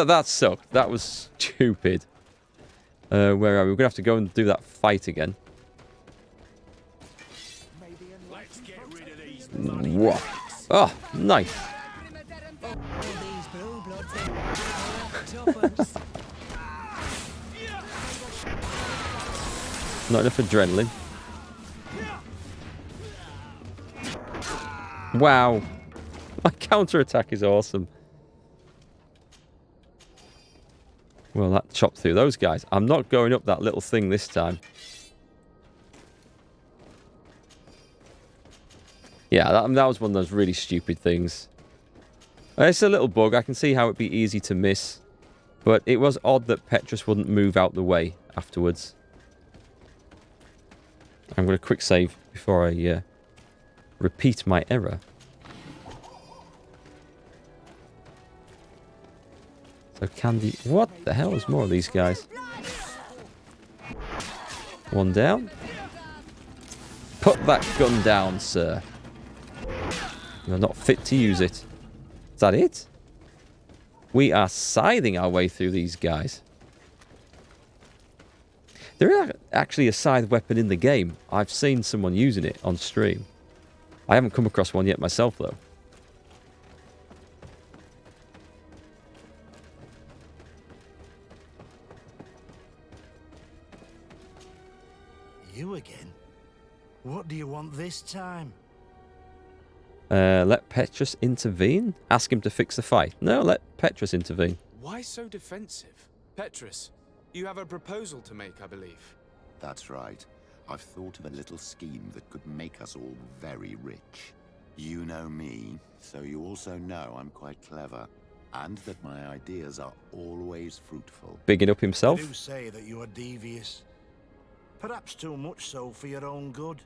That sucked. That was stupid. Where are we? We're going to have to go and do that fight again. Whoa. Oh, nice. Not enough adrenaline. Wow. My counter-attack is awesome. Well, that chopped through those guys. I'm not going up that little thing this time. Yeah, that was one of those really stupid things. It's a little bug. I can see how it'd be easy to miss. But it was odd that Petrus wouldn't move out the way afterwards. I'm going to quick save before I repeat my error. So Candy... What the hell is more of these guys? One down. Put that gun down, sir. You're not fit to use it. Is that it? We are scything our way through these guys. There is actually a scythe weapon in the game. I've seen someone using it on stream. I haven't come across one yet myself, though. You again? What do you want this time? Let Petrus intervene? Ask him to fix the fight. No, let Petrus intervene. Why so defensive? Petrus, you have a proposal to make, I believe. That's right. I've thought of a little scheme that could make us all very rich. You know me, so you also know I'm quite clever. And that my ideas are always fruitful. Bigging up himself. I do say that you are devious. Perhaps too much so for your own good.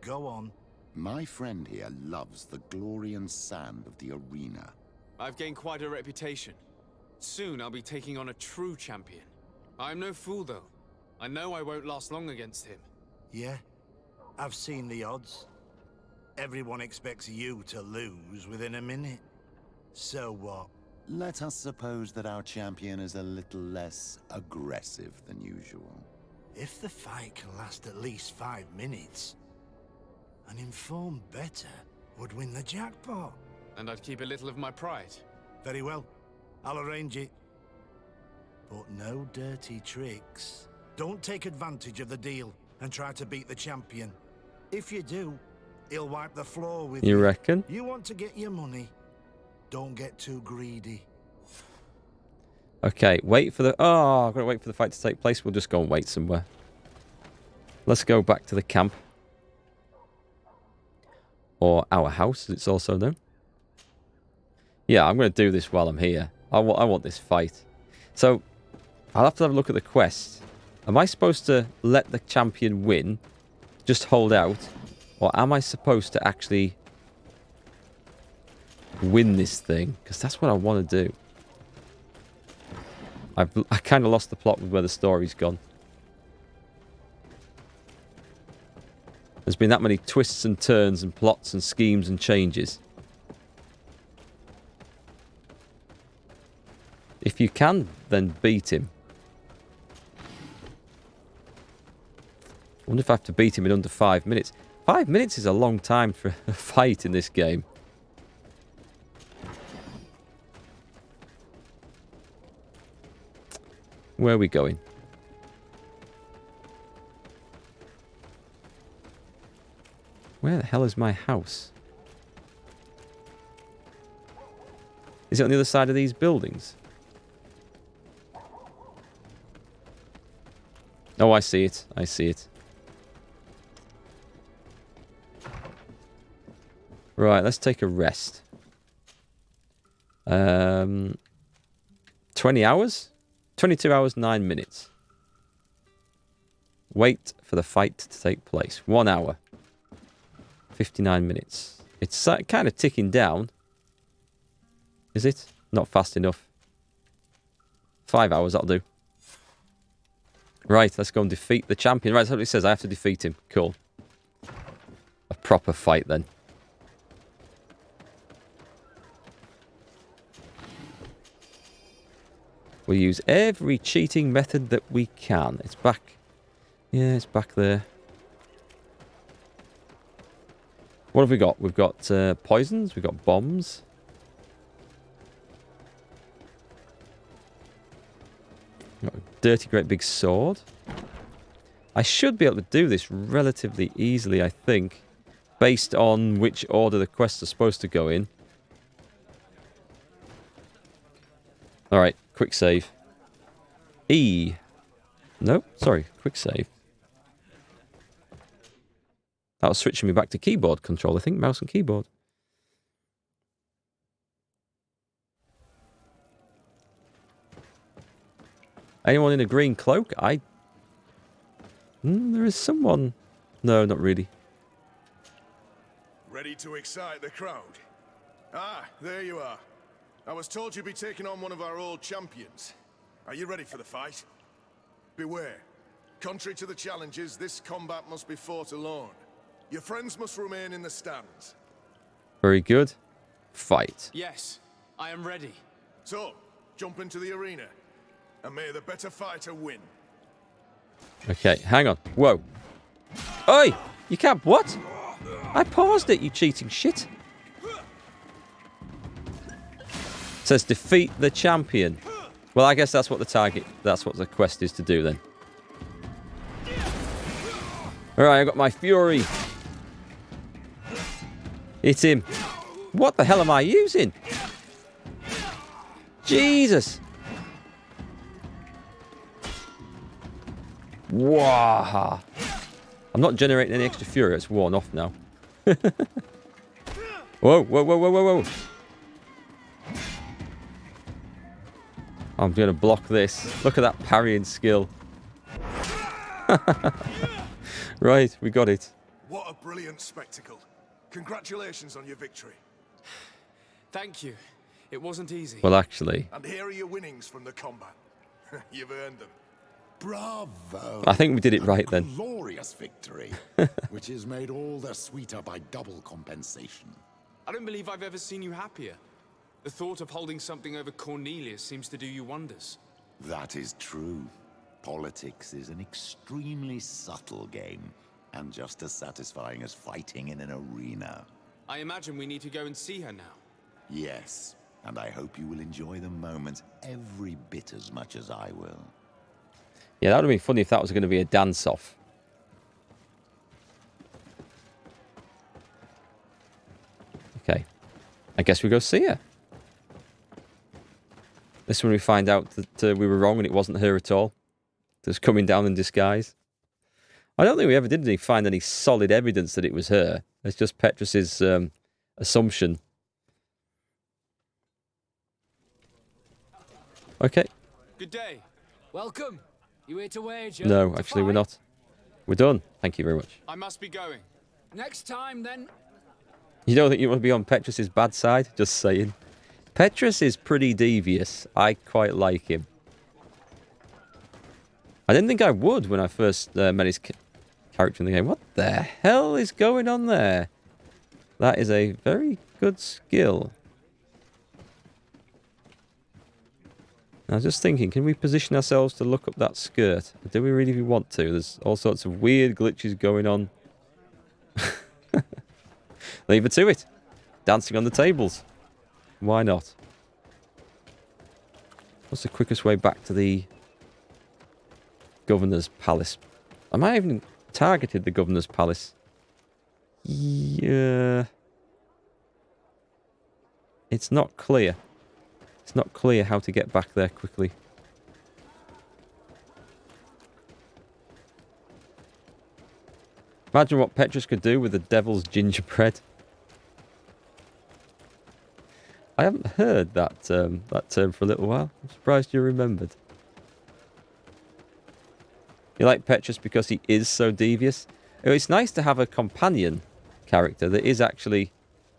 Go on. My friend here loves the glory and sand of the arena. I've gained quite a reputation. Soon I'll be taking on a true champion. I'm no fool, though. I know I won't last long against him. Yeah, I've seen the odds. Everyone expects you to lose within a minute. So what? Let us suppose that our champion is a little less aggressive than usual. If the fight can last at least 5 minutes, an informed bettor would win the jackpot. And I'd keep a little of my pride. Very well. I'll arrange it. But no dirty tricks. Don't take advantage of the deal and try to beat the champion. If you do, he'll wipe the floor with you. You reckon? You want to get your money. Don't get too greedy. Okay, wait for the... Oh, I've got to wait for the fight to take place. We'll just go and wait somewhere. Let's go back to the camp. Or our house, as it's also known. Yeah, I'm going to do this while I'm here. I want this fight. So, I'll have to have a look at the quest. Am I supposed to let the champion win? Just hold out? Or am I supposed to actually win this thing? Because that's what I want to do. I kind of lost the plot with where the story's gone. There's been that many twists and turns and plots and schemes and changes. If you can, then beat him. I wonder if I have to beat him in under 5 minutes. 5 minutes is a long time for a fight in this game. Where are we going? Where the hell is my house? Is it on the other side of these buildings? Oh, I see it. I see it. Right, let's take a rest. 20 hours? 22 hours, 9 minutes. Wait for the fight to take place. 1 hour. 59 minutes. It's kind of ticking down. Is it? Not fast enough. 5 hours, that'll do. Right, let's go and defeat the champion. Right, that's what it says. I have to defeat him. Cool. A proper fight, then. We'll use every cheating method that we can. It's back. Yeah, it's back there. What have we got? We've got poisons. We've got bombs. Got a dirty, great big sword. I should be able to do this relatively easily, I think, based on which order the quests are supposed to go in. Alright, quick save. E. No, sorry, quick save. That was switching me back to keyboard control, I think, mouse and keyboard. Anyone in a green cloak? There is someone. No, not really. Ready to excite the crowd? Ah, there you are. I was told you'd be taking on one of our old champions. Are you ready for the fight? Beware. Contrary to the challenges, this combat must be fought alone. Your friends must remain in the stands. Very good. Fight. Yes, I am ready. So, jump into the arena, and may the better fighter win. Okay, hang on. Whoa. Oi! You can't... What? I paused it, you cheating shit. It says defeat the champion. Well, I guess that's what the target... That's what the quest is to do, then. Alright, I got my fury. Hit him. What the hell am I using? Jesus. Wow. I'm not generating any extra fury. It's worn off now. Whoa, whoa, whoa, whoa, whoa, whoa. I'm going to block this. Look at that parrying skill. Right, we got it. What a brilliant spectacle. Congratulations on your victory. Thank you. It wasn't easy. Well, actually... And here are your winnings from the combat. You've earned them. Bravo! I think we did it right then. Glorious victory, which is made all the sweeter by double compensation. I don't believe I've ever seen you happier. The thought of holding something over Cornelius seems to do you wonders. That is true. Politics is an extremely subtle game, and just as satisfying as fighting in an arena. I imagine we need to go and see her now. Yes, and I hope you will enjoy the moment every bit as much as I will. Yeah, that would have been funny if that was going to be a dance-off. Okay. I guess we go see her. This one we find out that we were wrong and it wasn't her at all. Just coming down in disguise. I don't think we ever did find any solid evidence that it was her. It's just Petrus's assumption. Okay. Good day. Welcome. You here to wager? No, actually we're not. We're done. Thank you very much. I must be going. Next time, then. You don't think you want to be on Petrus's bad side? Just saying. Petrus is pretty devious. I quite like him. I didn't think I would when I first met his character in the game. What the hell is going on there? That is a very good skill. I was just thinking, can we position ourselves to look up that skirt? Do we really want to? There's all sorts of weird glitches going on. Leave it to it. Dancing on the tables. Why not? What's the quickest way back to the Governor's Palace? I might have even targeted the Governor's Palace. Yeah. It's not clear. It's not clear how to get back there quickly. Imagine what Petrus could do with the devil's gingerbread. I haven't heard that term for a little while. I'm surprised you remembered. You like Petrus because he is so devious? It's nice to have a companion character that is actually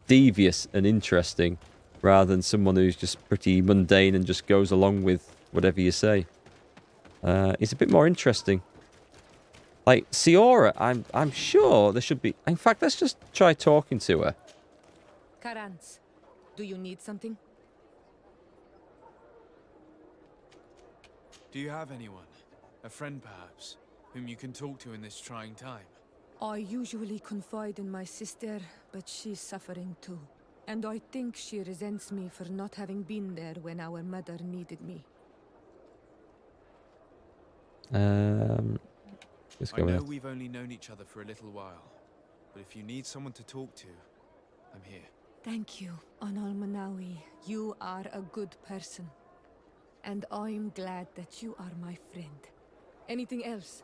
devious and interesting, rather than someone who's just pretty mundane and just goes along with whatever you say. It's a bit more interesting. Like, Siora, I'm sure there should be... In fact, let's just try talking to her. Karans, do you need something? Do you have anyone, a friend perhaps, whom you can talk to in this trying time? I usually confide in my sister, but she's suffering too. And I think she resents me for not having been there when our mother needed me. Let's I go with know that. we've only known each other for a little while, but if you need someone to talk to, I'm here. Thank you, Anal Manawi. You are a good person. And I'm glad that you are my friend. Anything else?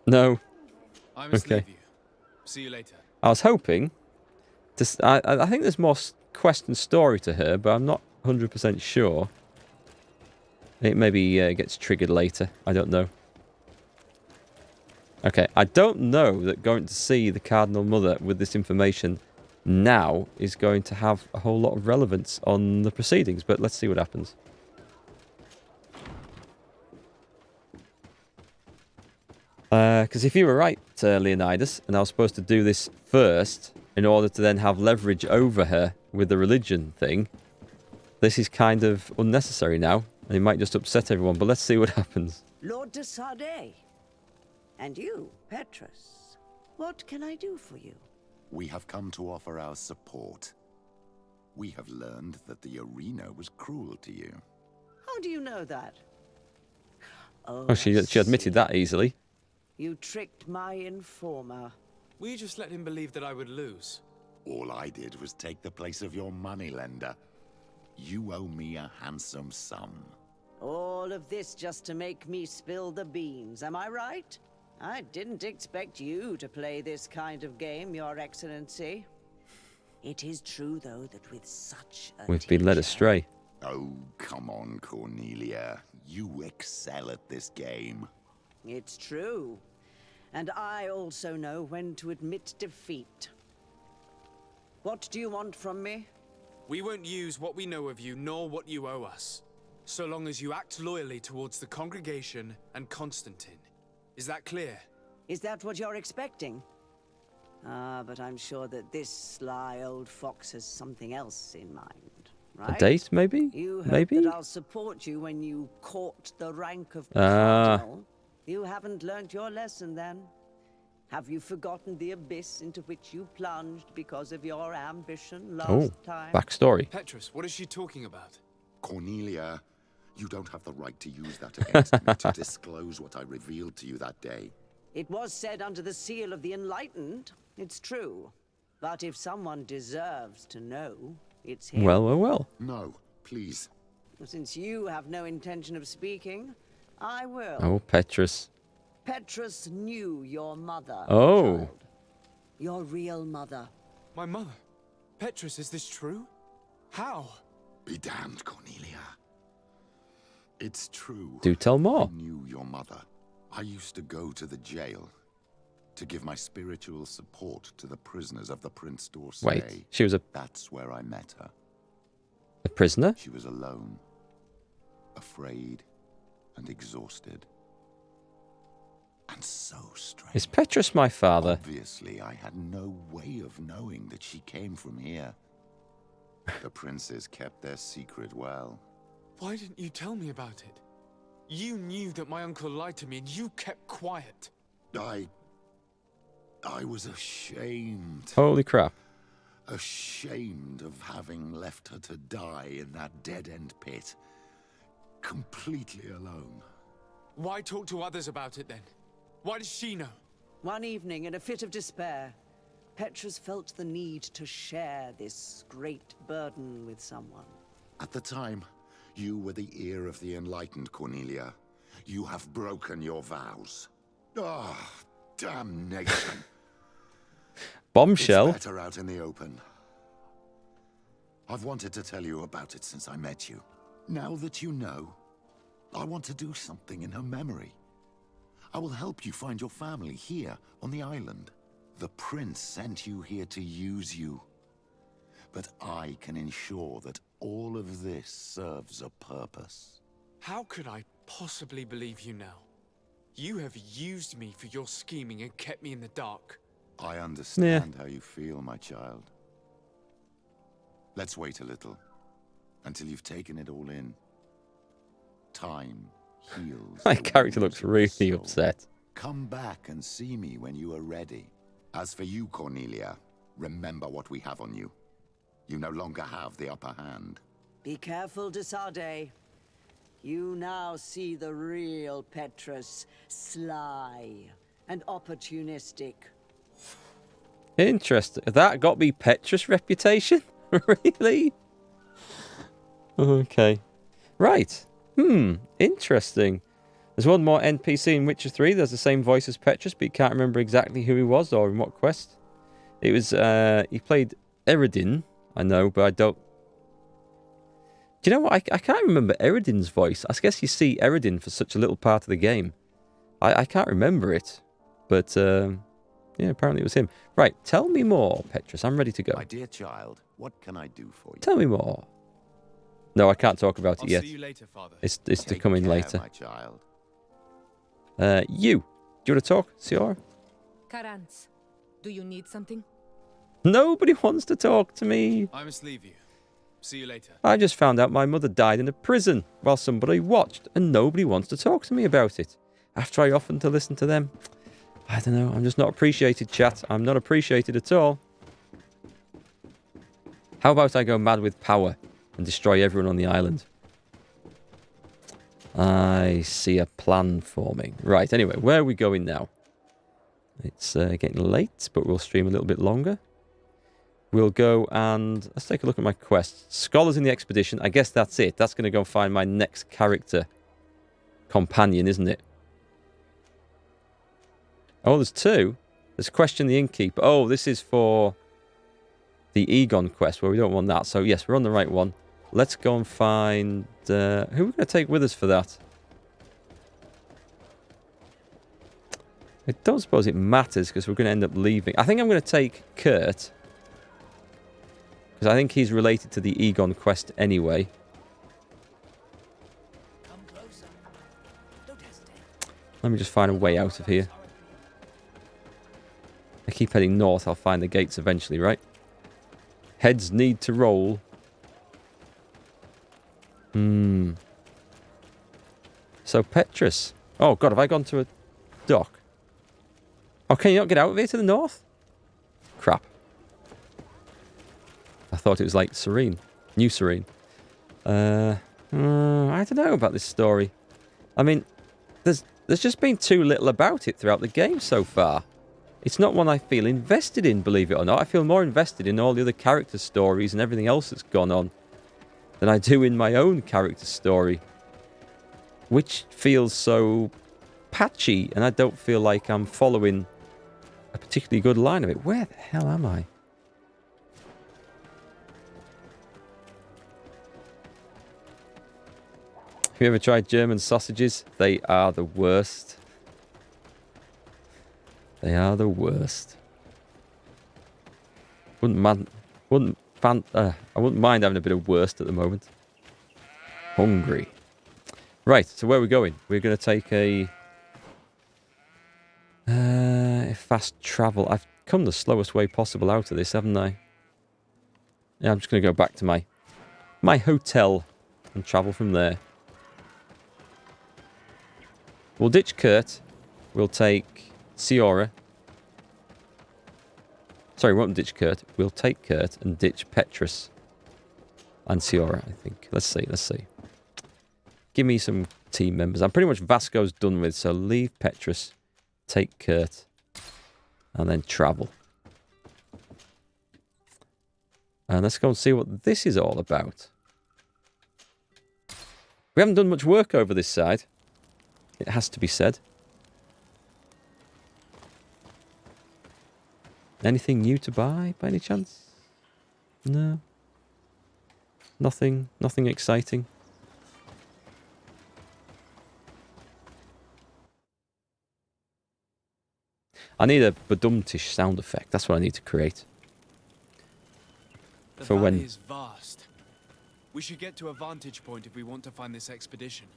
No. I must Okay. leave you. See you later. I was hoping to. I think there's more quest and story to her, but I'm not 100% sure. It maybe gets triggered later. I don't know. Okay, I don't know that going to see the Cardinal Mother with this information now is going to have a whole lot of relevance on the proceedings, but let's see what happens. Because if you were right, Leonidas, and I was supposed to do this first in order to then have leverage over her with the religion thing, this is kind of unnecessary now, and it might just upset everyone, but let's see what happens. Lord de Sardet. And you, Petrus. What can I do for you? We have come to offer our support. We have learned that the arena was cruel to you. How do you know that? Oh, she I admitted see. that easily. You tricked my informer. Will you just let him believe that I would lose? All I did was take the place of your moneylender. You owe me a handsome sum. All of this just to make me spill the beans, am I right? I didn't expect you to play this kind of game, Your Excellency. It is true, though, that with such a We've been led teacher- astray. Oh, come on, Cornelia. You excel at this game. It's true. And I also know when to admit defeat. What do you want from me? We won't use what we know of you, nor what you owe us, so long as you act loyally towards the congregation and Constantine. Is that clear? Is that what you're expecting? But I'm sure that this sly old fox has something else in mind, right? A date, maybe? You hope Maybe? that I'll support you when you court the rank of cardinal. You haven't learnt your lesson, then? Have you forgotten the abyss into which you plunged because of your ambition last time? Backstory. Petrus, what is she talking about? Cornelia, you don't have the right to use that against me to disclose what I revealed to you that day. It was said under the seal of the Enlightened. It's true. But if someone deserves to know, it's him. Well. No, please. Since you have no intention of speaking, I will. Oh, Petrus. Petrus knew your mother. Oh. child. Your real mother. My mother. Petrus, is this true? How? Be damned, Cornelia. It's true. Do tell more. I knew your mother. I used to go to the jail to give my spiritual support to the prisoners of the Prince d'Orsay. Wait, she was a That's where I met her. prisoner? She was alone, afraid, and exhausted. And so strange. Is Petrus my father? Obviously, I had no way of knowing that she came from here. The princes kept their secret well. Why didn't you tell me about it? You knew that my uncle lied to me and you kept quiet. I was ashamed. Holy crap. Ashamed of having left her to die in that dead-end pit. Completely alone. Why talk to others about it then? Why does she know? One evening, in a fit of despair, Petrus felt the need to share this great burden with someone. At the time, you were the ear of the enlightened, Cornelia. You have broken your vows. Ah, damnation. Bombshell. It's better out in the open. I've wanted to tell you about it since I met you. Now that you know, I want to do something in her memory. I will help you find your family here on the island. The prince sent you here to use you. But I can ensure that all of this serves a purpose. How could I possibly believe you now? You have used me for your scheming and kept me in the dark. I understand how you feel, my child. Let's wait a little, until you've taken it all in. Time heals. My the character wounds looks of the really soul. upset. Come back and see me when you are ready. As for you, Cornelia, remember what we have on you. You no longer have the upper hand. Be careful, de Sardet. You now see the real Petrus. Sly and opportunistic. Interesting. That got me Petrus reputation? Really? Okay. Right. Interesting. There's one more NPC in Witcher 3. There's the same voice as Petrus, but you can't remember exactly who he was or in what quest. It was, he played Eredin, I know, but I don't... Do you know what? I can't remember Eredin's voice. I guess you see Eredin for such a little part of the game. I can't remember it. But, yeah, apparently it was him. Right, tell me more, Petrus. I'm ready to go. My dear child, what can I do for you? Tell me more. No, I can't talk about it I'll yet. see you later, Father. It's to Take come in care, later. my child. You. Do you want to talk, Ciara? Karans, do you need something? Nobody wants to talk to me. I must leave you. See you later. I just found out my mother died in a prison while somebody watched, and nobody wants to talk to me about it. After I offered to listen to them. I don't know. I'm just not appreciated, chat. I'm not appreciated at all. How about I go mad with power and destroy everyone on the island? I see a plan forming. Right, anyway, where are we going now? It's getting late, but we'll stream a little bit longer. We'll go and... Let's take a look at my quests. Scholars in the expedition. I guess that's it. That's going to go find my next character companion, isn't it? Oh, there's two. There's Question the Innkeeper. Oh, this is for the Egon quest, where we don't want that. So, yes, we're on the right one. Let's go and find... who are we going to take with us for that? I don't suppose it matters, because we're going to end up leaving. I think I'm going to take Kurt. Because I think he's related to the Egon quest anyway. Come closer. Don't hesitate. Let me just find a way out of here. I keep heading north. I'll find the gates eventually, right? Heads need to roll. So, Petrus. Oh, God, have I gone to a dock? Oh, can you not get out of here to the north? Crap. I thought it was like Serene. New Serene. I don't know about this story. I mean, there's just been too little about it throughout the game so far. It's not one I feel invested in, believe it or not. I feel more invested in all the other character stories and everything else that's gone on than I do in my own character story, which feels so patchy, and I don't feel like I'm following a particularly good line of it. Where the hell am I? Have you ever tried German sausages? They are the worst. They are the worst. I wouldn't mind having a bit of worst at the moment. Hungry. Right, so where are we going? We're going to take a fast travel. I've come the slowest way possible out of this, haven't I? Yeah, I'm just going to go back to my hotel and travel from there. We'll ditch Kurt. We'll take Ciara. Sorry, we won't ditch Kurt. We'll take Kurt and ditch Petrus and Ciara, I think. Let's see. Give me some team members. I'm pretty much Vasco's done with, so leave Petrus, take Kurt, and then travel. And let's go and see what this is all about. We haven't done much work over this side. It has to be said. Anything new to buy, by any chance? No. Nothing exciting. I need a badumtish sound effect. That's what I need to create. The For valley when... is vast. We should get to a vantage point if we want to find this expedition.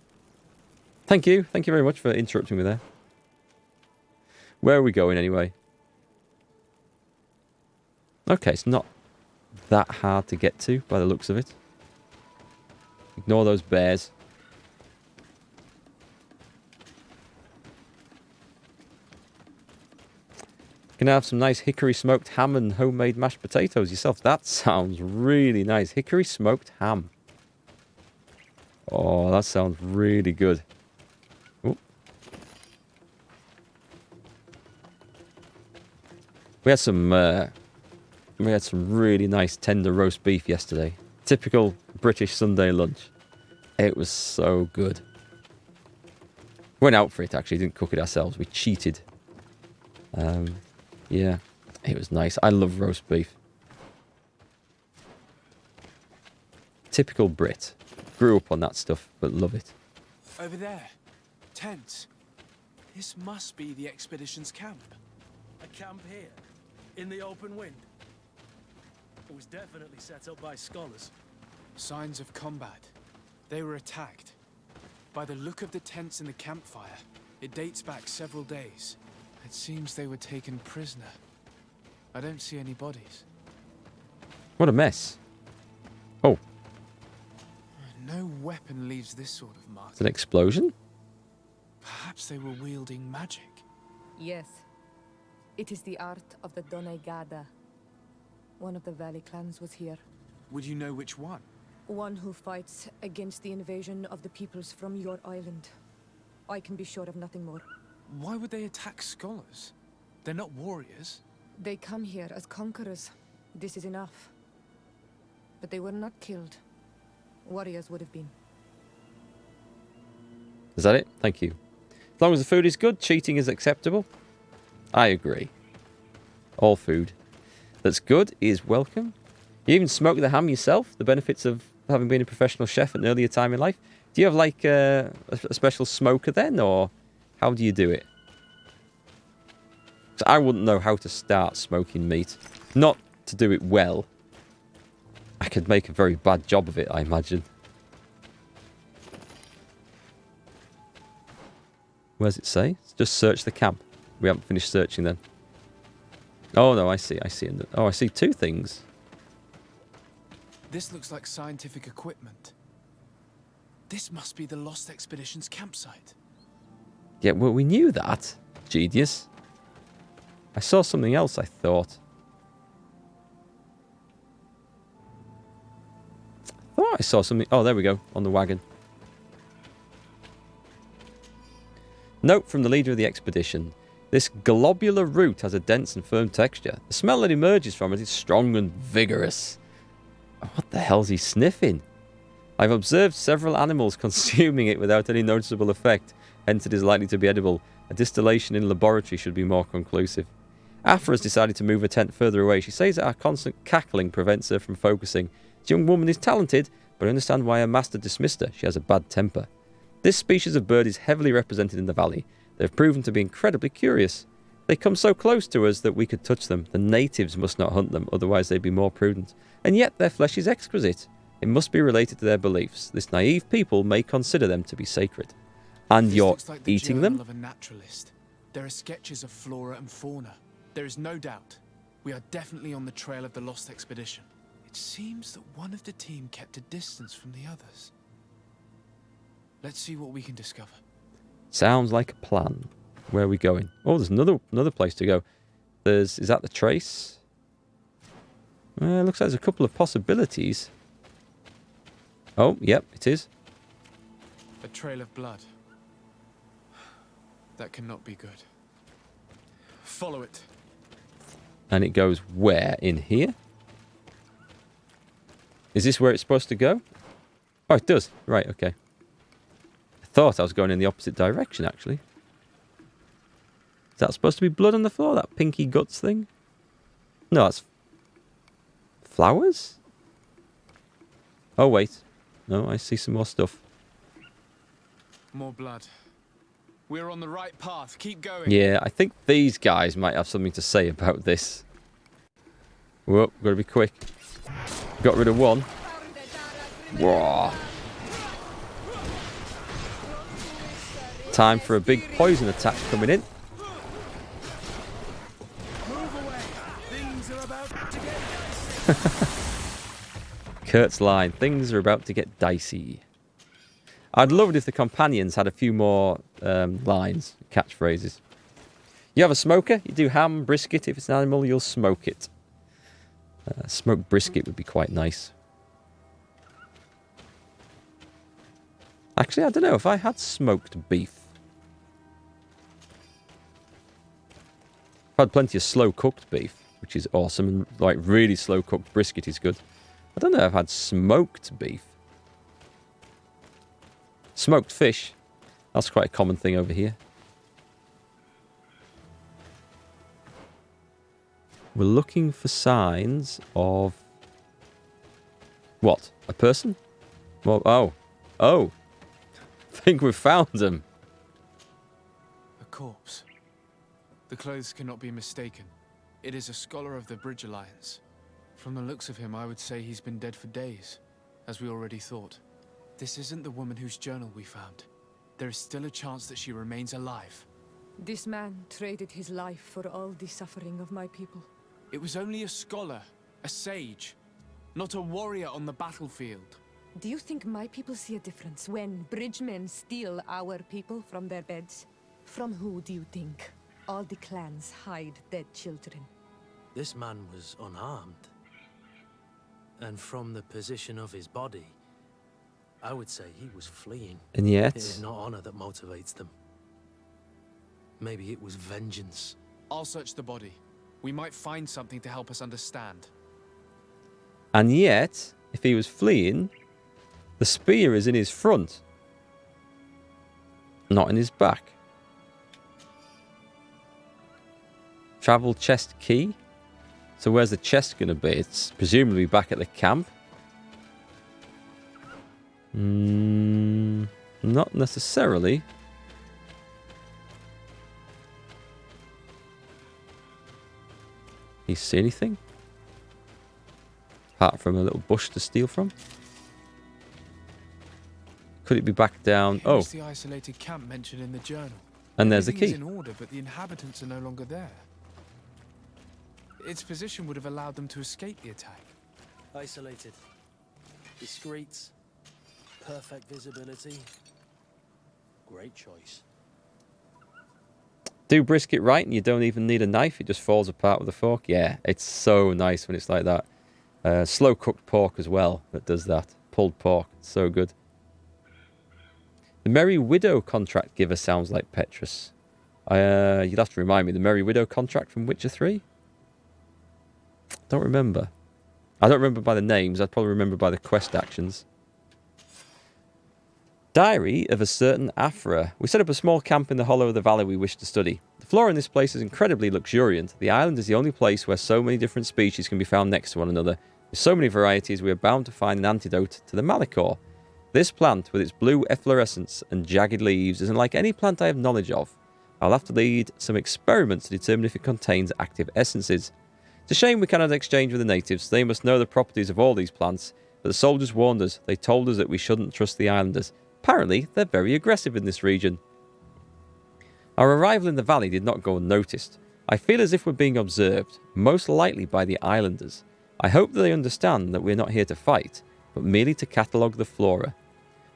Thank you. Thank you very much for interrupting me there. Where are we going anyway? Okay, it's not that hard to get to by the looks of it. Ignore those bears. Gonna have some nice hickory smoked ham and homemade mashed potatoes yourself. That sounds really nice. Hickory smoked ham. Oh, that sounds really good. Ooh. We had some really nice tender roast beef yesterday. Typical British Sunday lunch. It was so good. Went out for it actually, didn't cook it ourselves. We cheated. Yeah, it was nice. I love roast beef. Typical Brit. Grew up on that stuff, but love it. Over there. Tents. This must be the expedition's camp. A camp here, in the open wind. It was definitely set up by scholars. Signs of combat. They were attacked. By the look of the tents and the campfire, it dates back several days. It seems they were taken prisoner. I don't see any bodies. What a mess. Oh, No weapon leaves this sort of mark. it's an explosion? Perhaps they were wielding magic. Yes. It is the art of the Donegada. One of the Valley clans was here. Would you know which one? One who fights against the invasion of the peoples from your island. I can be sure of nothing more. Why would they attack scholars? They're not warriors. They come here as conquerors. This is enough. But they were not killed. Warriors would have been. Is that it? Thank you. As long as the food is good, cheating is acceptable. I agree. All food that's good is welcome. You even smoke the ham yourself, the benefits of having been a professional chef at an earlier time in life. Do you have like a special smoker then, or how do you do it? So I wouldn't know how to start smoking meat. Not to do it well. I could make a very bad job of it, I imagine. Where does it say? Just search the camp. We haven't finished searching then. Oh no, I see. Oh, I see two things. This looks like scientific equipment. This must be the Lost Expedition's campsite. Yeah, well, we knew that. Genius. I saw something else, I thought. I saw something. Oh, there we go. On the wagon. Note from the leader of the expedition. This globular root has a dense and firm texture. The smell that emerges from it is strong and vigorous. What the hell's he sniffing? I've observed several animals consuming it without any noticeable effect, hence it is likely to be edible. A distillation in laboratory should be more conclusive. Afra has decided to move her tent further away. She says that our constant cackling prevents her from focusing. This young woman is talented, but I understand why her master dismissed her. She has a bad temper. This species of bird is heavily represented in the valley. They have proven to be incredibly curious. They come so close to us that we could touch them. The natives must not hunt them, otherwise they'd be more prudent. And yet their flesh is exquisite. It must be related to their beliefs. This naive people may consider them to be sacred. And you're looks like the eating them? journal of a naturalist. There are sketches of flora and fauna. There is no doubt. We are definitely on the trail of the Lost Expedition. It seems that one of the team kept a distance from the others. Let's see what we can discover. Sounds like a plan. Where are we going? Oh, there's another place to go. Is that the trace? Looks like there's a couple of possibilities. Oh, yep, it is. A trail of blood. That cannot be good. Follow it. And it goes where? In here? Is this where it's supposed to go? Oh, it does. Right, okay. I thought I was going in the opposite direction, actually. Is that supposed to be blood on the floor? That pinky guts thing? No, that's flowers? Oh, wait. No, I see some more stuff. More blood. We're on the right path. Keep going. Yeah, I think these guys might have something to say about this. Whoa, gotta be quick. Got rid of one. Whoa. Time for a big poison attack coming in. Kurt's line, things are about to get dicey. I'd love it if the companions had a few more lines, catchphrases. You have a smoker? You do ham, brisket. If it's an animal, you'll smoke it. Smoked brisket would be quite nice. Actually, I don't know if I had smoked beef. I've had plenty of slow-cooked beef, which is awesome. And like really slow-cooked brisket is good. I don't know if I've had smoked beef. Smoked fish. That's quite a common thing over here. We're looking for signs of... What? A person? Well, oh. Oh. I think we've found him. A corpse. The clothes cannot be mistaken. It is a scholar of the Bridge Alliance. From the looks of him, I would say he's been dead for days, as we already thought. This isn't the woman whose journal we found. There is still a chance that she remains alive. This man traded his life for all the suffering of my people. It was only a scholar, a sage, not a warrior on the battlefield. Do you think my people see a difference when bridgemen steal our people from their beds? From who do you think all the clans hide dead children? This man was unarmed. And from the position of his body, I would say he was fleeing. And yet... It is not honor that motivates them. Maybe it was vengeance. I'll search the body. We might find something to help us understand. And yet, if he was fleeing, the spear is in his front. Not in his back. Travel chest key. So where's the chest going to be? It's presumably back at the camp. Not necessarily. You see anything? Apart from a little bush to steal from? Could it be back down? Oh. Here's the isolated camp mentioned in the journal. And there's the Everything key. is in order, but the inhabitants are no longer there. Its position would have allowed them to escape the attack. Isolated. Discreet. Perfect visibility. Great choice. Do brisket right and you don't even need a knife. It just falls apart with a fork. Yeah, it's so nice when it's like that. Slow cooked pork as well that does that. Pulled pork. It's so good. The Merry Widow contract giver sounds like Petrus. You'd have to remind me. The Merry Widow contract from Witcher 3? Don't remember. I don't remember by the names. I'd probably remember by the quest actions. Diary of a certain Afra. We set up a small camp in the hollow of the valley we wish to study. The flora in this place is incredibly luxuriant. The island is the only place where so many different species can be found next to one another. With so many varieties, we are bound to find an antidote to the Malachor. This plant, with its blue efflorescence and jagged leaves, isn't like any plant I have knowledge of. I'll have to lead some experiments to determine if it contains active essences. It's a shame we cannot exchange with the natives. They must know the properties of all these plants. But the soldiers warned us. They told us that we shouldn't trust the islanders. Apparently, they're very aggressive in this region. Our arrival in the valley did not go unnoticed. I feel as if we're being observed, most likely by the islanders. I hope that they understand that we're not here to fight, but merely to catalogue the flora.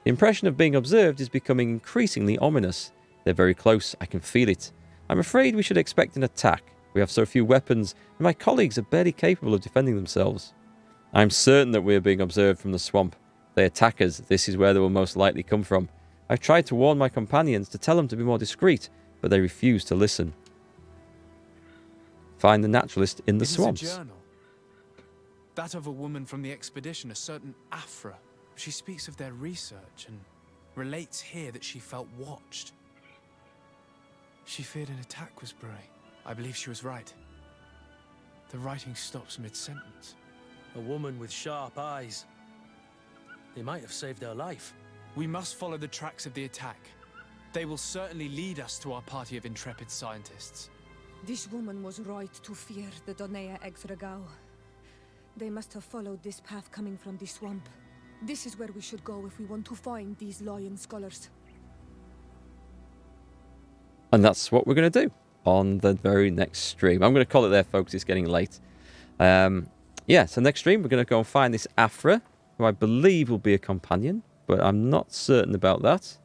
The impression of being observed is becoming increasingly ominous. They're very close, I can feel it. I'm afraid we should expect an attack. We have so few weapons, and my colleagues are barely capable of defending themselves. I'm certain that we're being observed from the swamp. They attack us. This is where they will most likely come from. I've tried to warn my companions to tell them to be more discreet, but they refuse to listen. Find the naturalist in the swamps. It is a journal. That of a woman from the expedition, a certain Afra. She speaks of their research and relates here that she felt watched. She feared an attack was brewing. I believe she was right. The writing stops mid-sentence. A woman with sharp eyes. They might have saved her life. We must follow the tracks of the attack. They will certainly lead us to our party of intrepid scientists. This woman was right to fear the Donea Exregao. They must have followed this path coming from the swamp. This is where we should go if we want to find these lion scholars. And that's what we're going to do on the very next stream. I'm going to call it there, folks. It's getting late. Yeah, so next stream, we're going to go and find this Afra, who I believe will be a companion, but I'm not certain about that.